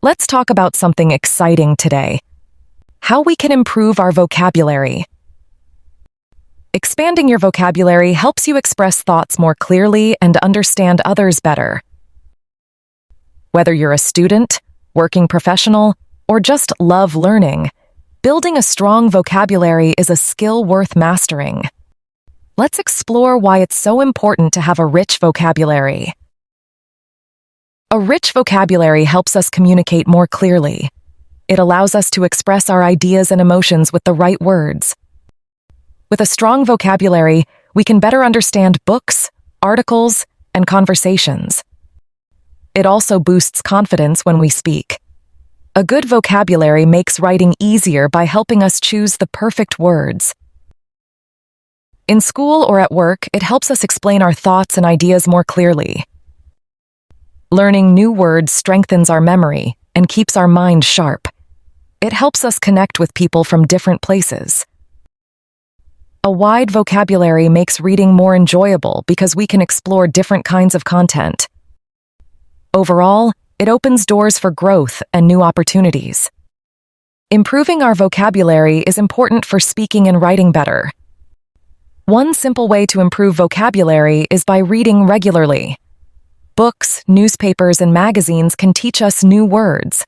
Let's talk about something exciting today: how we can improve our vocabulary. Expanding your vocabulary helps you express thoughts more clearly and understand others better. Whether you're a student, working professional, or just love learning, building a strong vocabulary is a skill worth mastering. Let's explore why it's so important to have a rich vocabulary. A rich vocabulary helps us communicate more clearly. It allows us to express our ideas and emotions with the right words. With a strong vocabulary, we can better understand books, articles, and conversations. It also boosts confidence when we speak. A good vocabulary makes writing easier by helping us choose the perfect words. In school or at work, it helps us explain our thoughts and ideas more clearly. Learning new words strengthens our memory and keeps our mind sharp. It helps us connect with people from different places. A wide vocabulary makes reading more enjoyable because we can explore different kinds of content. Overall, it opens doors for growth and new opportunities. Improving our vocabulary is important for speaking and writing better. One simple way to improve vocabulary is by reading regularly. Books, newspapers, and magazines can teach us new words.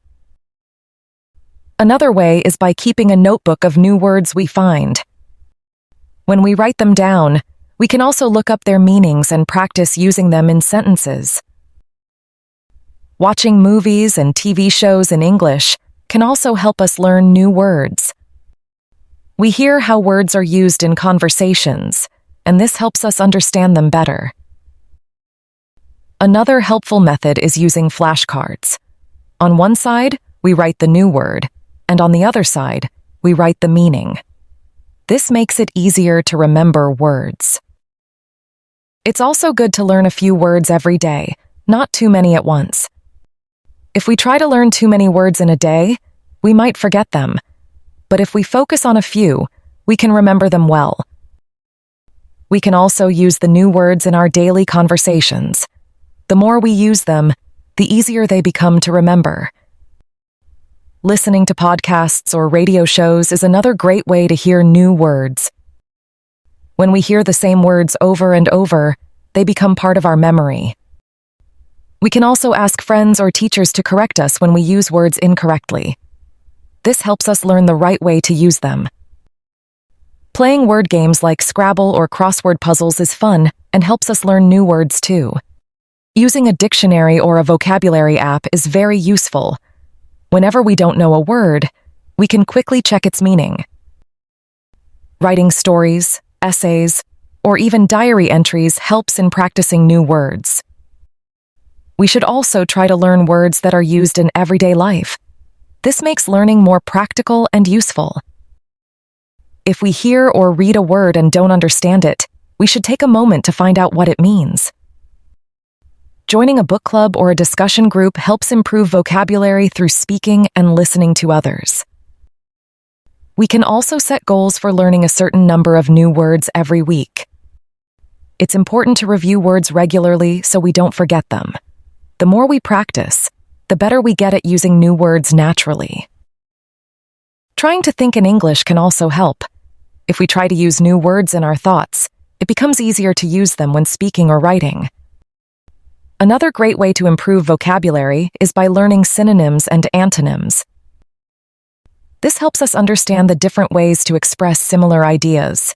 Another way is by keeping a notebook of new words we find. When we write them down, we can also look up their meanings and practice using them in sentences. Watching movies and TV shows in English can also help us learn new words. We hear how words are used in conversations, and this helps us understand them better. Another helpful method is using flashcards. On one side, we write the new word, and on the other side, we write the meaning. This makes it easier to remember words. It's also good to learn a few words every day, not too many at once. If we try to learn too many words in a day, we might forget them. But if we focus on a few, we can remember them well. We can also use the new words in our daily conversations. The more we use them, the easier they become to remember. Listening to podcasts or radio shows is another great way to hear new words. When we hear the same words over and over, they become part of our memory. We can also ask friends or teachers to correct us when we use words incorrectly. This helps us learn the right way to use them. Playing word games like Scrabble or crossword puzzles is fun and helps us learn new words too. Using a dictionary or a vocabulary app is very useful. Whenever we don't know a word, we can quickly check its meaning. Writing stories, essays, or even diary entries helps in practicing new words. We should also try to learn words that are used in everyday life. This makes learning more practical and useful. If we hear or read a word and don't understand it, we should take a moment to find out what it means. Joining a book club or a discussion group helps improve vocabulary through speaking and listening to others. We can also set goals for learning a certain number of new words every week. It's important to review words regularly so we don't forget them. The more we practice, the better we get at using new words naturally. Trying to think in English can also help. If we try to use new words in our thoughts, it becomes easier to use them when speaking or writing. Another great way to improve vocabulary is by learning synonyms and antonyms. This helps us understand the different ways to express similar ideas.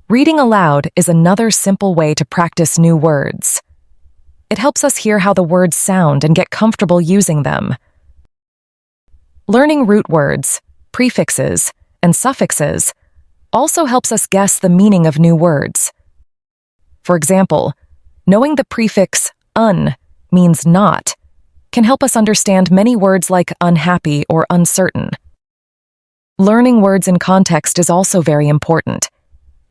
Reading aloud is another simple way to practice new words. It helps us hear how the words sound and get comfortable using them. Learning root words, prefixes, and suffixes also helps us guess the meaning of new words. For example, knowing the prefix "un" means not can help us understand many words like unhappy or uncertain. Learning words in context is also very important.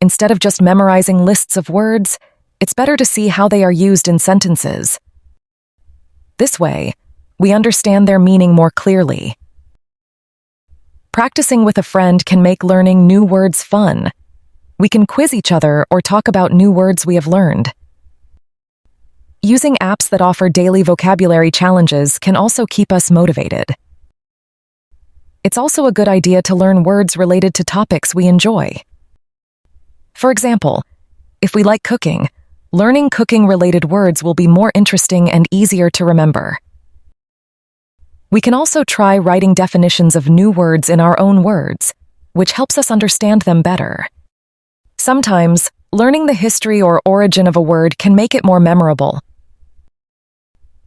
Instead of just memorizing lists of words, it's better to see how they are used in sentences. This way, we understand their meaning more clearly. Practicing with a friend can make learning new words fun. We can quiz each other or talk about new words we have learned. Using apps that offer daily vocabulary challenges can also keep us motivated. It's also a good idea to learn words related to topics we enjoy. For example, if we like cooking, learning cooking-related words will be more interesting and easier to remember. We can also try writing definitions of new words in our own words, which helps us understand them better. Sometimes, learning the history or origin of a word can make it more memorable.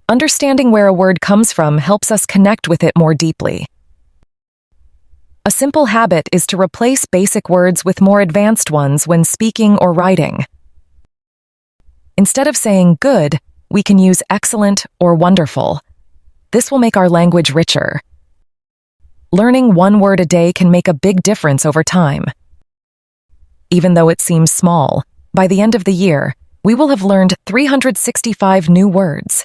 Understanding where a word comes from helps us connect with it more deeply. A simple habit is to replace basic words with more advanced ones when speaking or writing. Instead of saying good, we can use excellent or wonderful. This will make our language richer. Learning one word a day can make a big difference over time. Even though it seems small, by the end of the year, we will have learned 365 new words.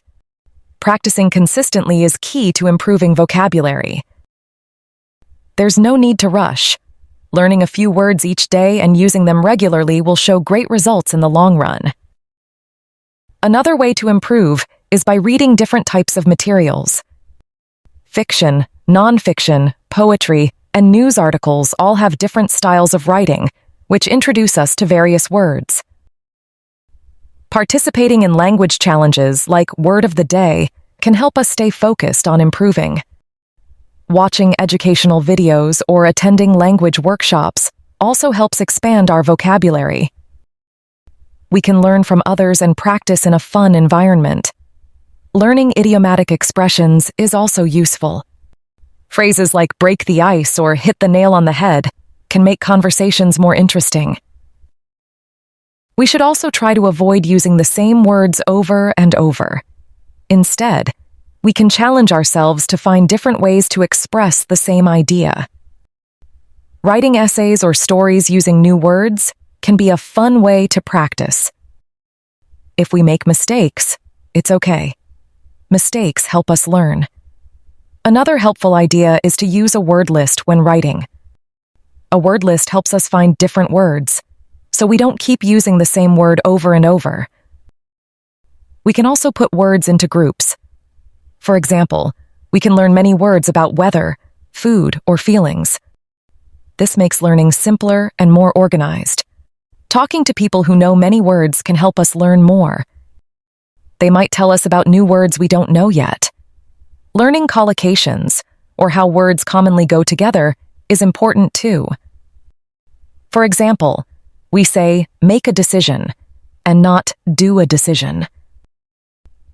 Practicing consistently is key to improving vocabulary. There's no need to rush. Learning a few words each day and using them regularly will show great results in the long run. Another way to improve is by reading different types of materials. Fiction, nonfiction, poetry, and news articles all have different styles of writing, which introduce us to various words. Participating in language challenges like Word of the Day can help us stay focused on improving. Watching educational videos or attending language workshops also helps expand our vocabulary. We can learn from others and practice in a fun environment. Learning idiomatic expressions is also useful. Phrases like break the ice or hit the nail on the head can make conversations more interesting. We should also try to avoid using the same words over and over. Instead, we can challenge ourselves to find different ways to express the same idea. Writing essays or stories using new words can be a fun way to practice. If we make mistakes, it's okay. Mistakes help us learn. Another helpful idea is to use a word list when writing. A word list helps us find different words, so we don't keep using the same word over and over. We can also put words into groups. For example, we can learn many words about weather, food, or feelings. This makes learning simpler and more organized. Talking to people who know many words can help us learn more. They might tell us about new words we don't know yet. Learning collocations, or how words commonly go together, is important too. For example, we say, make a decision, and not do a decision.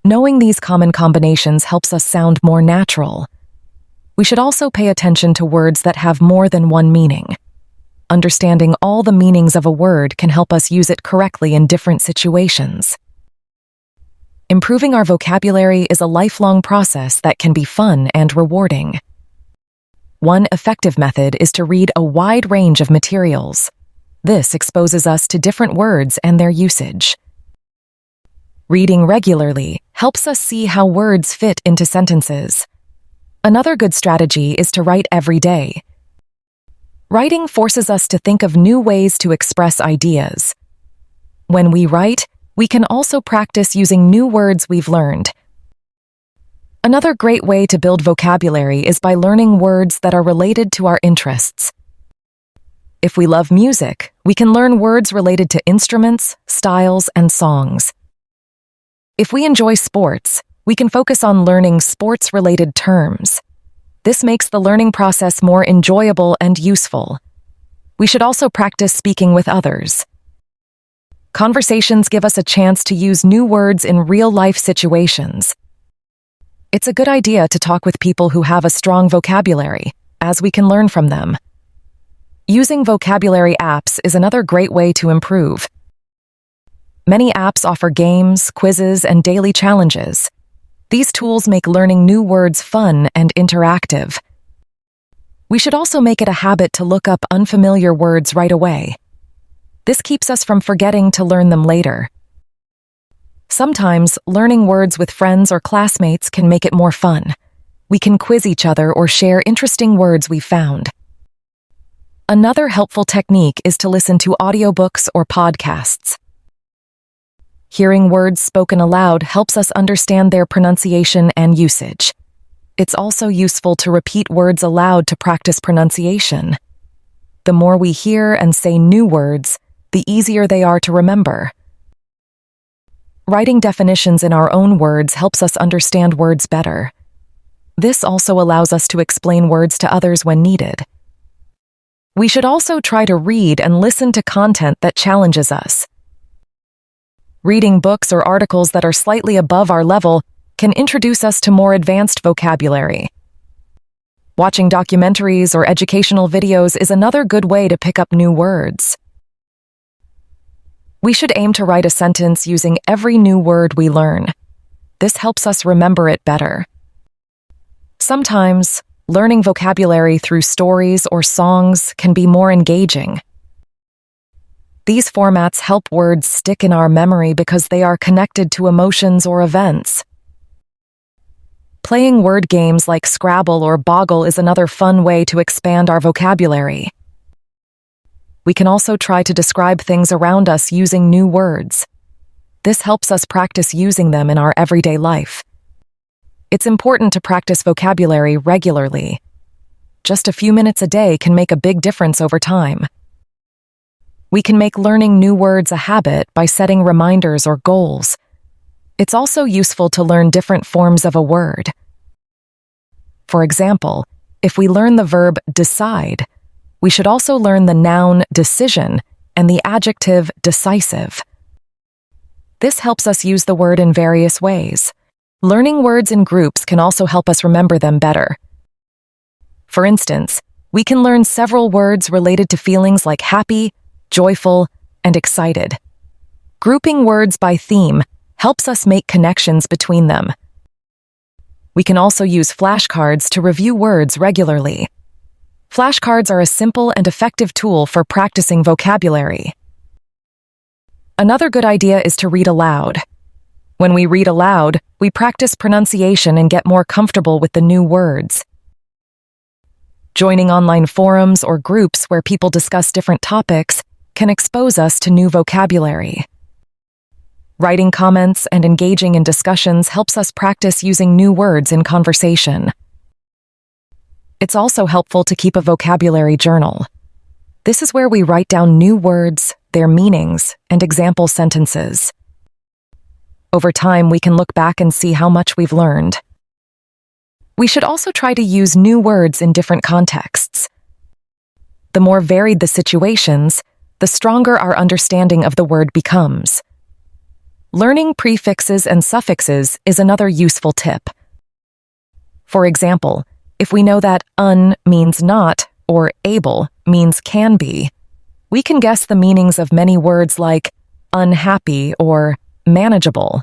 Knowing these common combinations helps us sound more natural. We should also pay attention to words that have more than one meaning. Understanding all the meanings of a word can help us use it correctly in different situations. Improving our vocabulary is a lifelong process that can be fun and rewarding. One effective method is to read a wide range of materials. This exposes us to different words and their usage. Reading regularly helps us see how words fit into sentences. Another good strategy is to write every day. Writing forces us to think of new ways to express ideas. When we write, we can also practice using new words we've learned. Another great way to build vocabulary is by learning words that are related to our interests. If we love music, we can learn words related to instruments, styles, and songs. If we enjoy sports, we can focus on learning sports-related terms. This makes the learning process more enjoyable and useful. We should also practice speaking with others. Conversations give us a chance to use new words in real-life situations. It's a good idea to talk with people who have a strong vocabulary, as we can learn from them. Using vocabulary apps is another great way to improve. Many apps offer games, quizzes, and daily challenges. These tools make learning new words fun and interactive. We should also make it a habit to look up unfamiliar words right away. This keeps us from forgetting to learn them later. Sometimes, learning words with friends or classmates can make it more fun. We can quiz each other or share interesting words we found. Another helpful technique is to listen to audiobooks or podcasts. Hearing words spoken aloud helps us understand their pronunciation and usage. It's also useful to repeat words aloud to practice pronunciation. The more we hear and say new words, the easier they are to remember. Writing definitions in our own words helps us understand words better. This also allows us to explain words to others when needed. We should also try to read and listen to content that challenges us. Reading books or articles that are slightly above our level can introduce us to more advanced vocabulary. Watching documentaries or educational videos is another good way to pick up new words. We should aim to write a sentence using every new word we learn. This helps us remember it better. Sometimes, learning vocabulary through stories or songs can be more engaging. These formats help words stick in our memory because they are connected to emotions or events. Playing word games like Scrabble or Boggle is another fun way to expand our vocabulary. We can also try to describe things around us using new words. This helps us practice using them in our everyday life. It's important to practice vocabulary regularly. Just a few minutes a day can make a big difference over time. We can make learning new words a habit by setting reminders or goals. It's also useful to learn different forms of a word. For example, if we learn the verb decide, we should also learn the noun decision and the adjective decisive. This helps us use the word in various ways. Learning words in groups can also help us remember them better. For instance, we can learn several words related to feelings like happy, joyful, and excited. Grouping words by theme helps us make connections between them. We can also use flashcards to review words regularly. Flashcards are a simple and effective tool for practicing vocabulary. Another good idea is to read aloud. When we read aloud, we practice pronunciation and get more comfortable with the new words. Joining online forums or groups where people discuss different topics can expose us to new vocabulary. Writing comments and engaging in discussions helps us practice using new words in conversation. It's also helpful to keep a vocabulary journal. This is where we write down new words, their meanings, and example sentences. Over time, we can look back and see how much we've learned. We should also try to use new words in different contexts. The more varied the situations, the stronger our understanding of the word becomes. Learning prefixes and suffixes is another useful tip. For example, if we know that means not or able means can be, we can guess the meanings of many words like unhappy or manageable.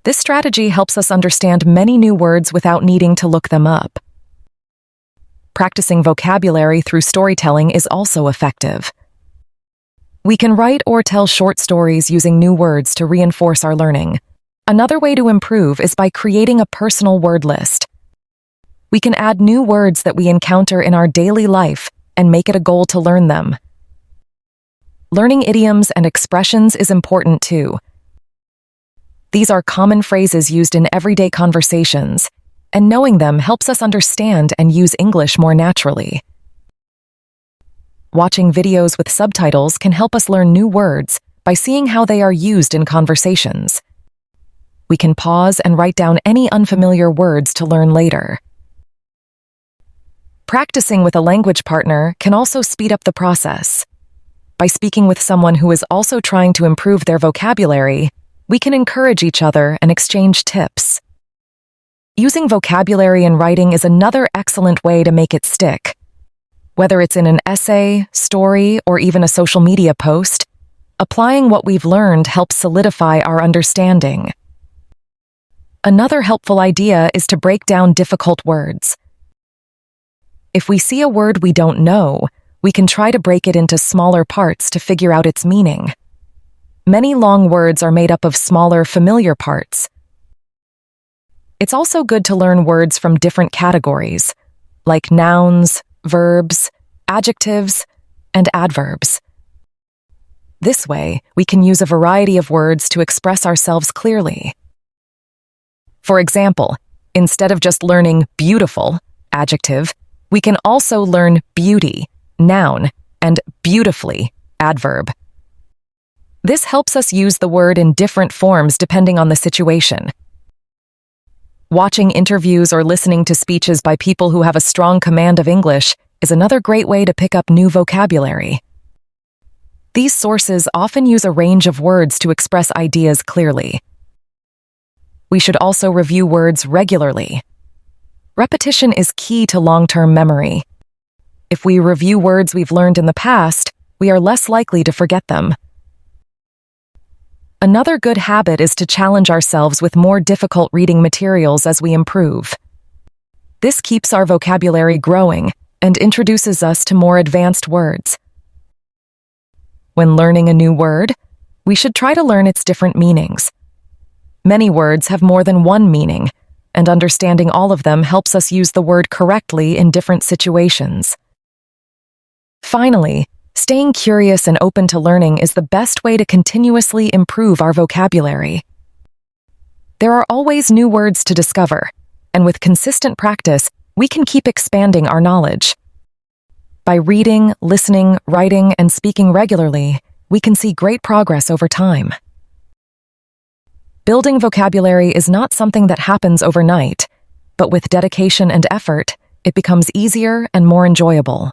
This strategy helps us understand many new words without needing to look them up. Practicing vocabulary through storytelling is also effective. We can write or tell short stories using new words to reinforce our learning. Another way to improve is by creating a personal word list. We can add new words that we encounter in our daily life and make it a goal to learn them. Learning idioms and expressions is important too. These are common phrases used in everyday conversations, and knowing them helps us understand and use English more naturally. Watching videos with subtitles can help us learn new words by seeing how they are used in conversations. We can pause and write down any unfamiliar words to learn later. Practicing with a language partner can also speed up the process. By speaking with someone who is also trying to improve their vocabulary, we can encourage each other and exchange tips. Using vocabulary in writing is another excellent way to make it stick. Whether it's in an essay, story, or even a social media post, applying what we've learned helps solidify our understanding. Another helpful idea is to break down difficult words. If we see a word we don't know, we can try to break it into smaller parts to figure out its meaning. Many long words are made up of smaller, familiar parts. It's also good to learn words from different categories, like nouns, verbs, adjectives, and adverbs. This way, we can use a variety of words to express ourselves clearly. For example, instead of just learning beautiful, adjective, we can also learn beauty, noun, and beautifully, adverb. This helps us use the word in different forms depending on the situation. Watching interviews or listening to speeches by people who have a strong command of English is another great way to pick up new vocabulary. These sources often use a range of words to express ideas clearly. We should also review words regularly. Repetition is key to long-term memory. If we review words we've learned in the past, we are less likely to forget them. Another good habit is to challenge ourselves with more difficult reading materials as we improve. This keeps our vocabulary growing and introduces us to more advanced words. When learning a new word, we should try to learn its different meanings. Many words have more than one meaning, and understanding all of them helps us use the word correctly in different situations. Finally, staying curious and open to learning is the best way to continuously improve our vocabulary. There are always new words to discover, and with consistent practice, we can keep expanding our knowledge. By reading, listening, writing, and speaking regularly, we can see great progress over time. Building vocabulary is not something that happens overnight, but with dedication and effort, it becomes easier and more enjoyable.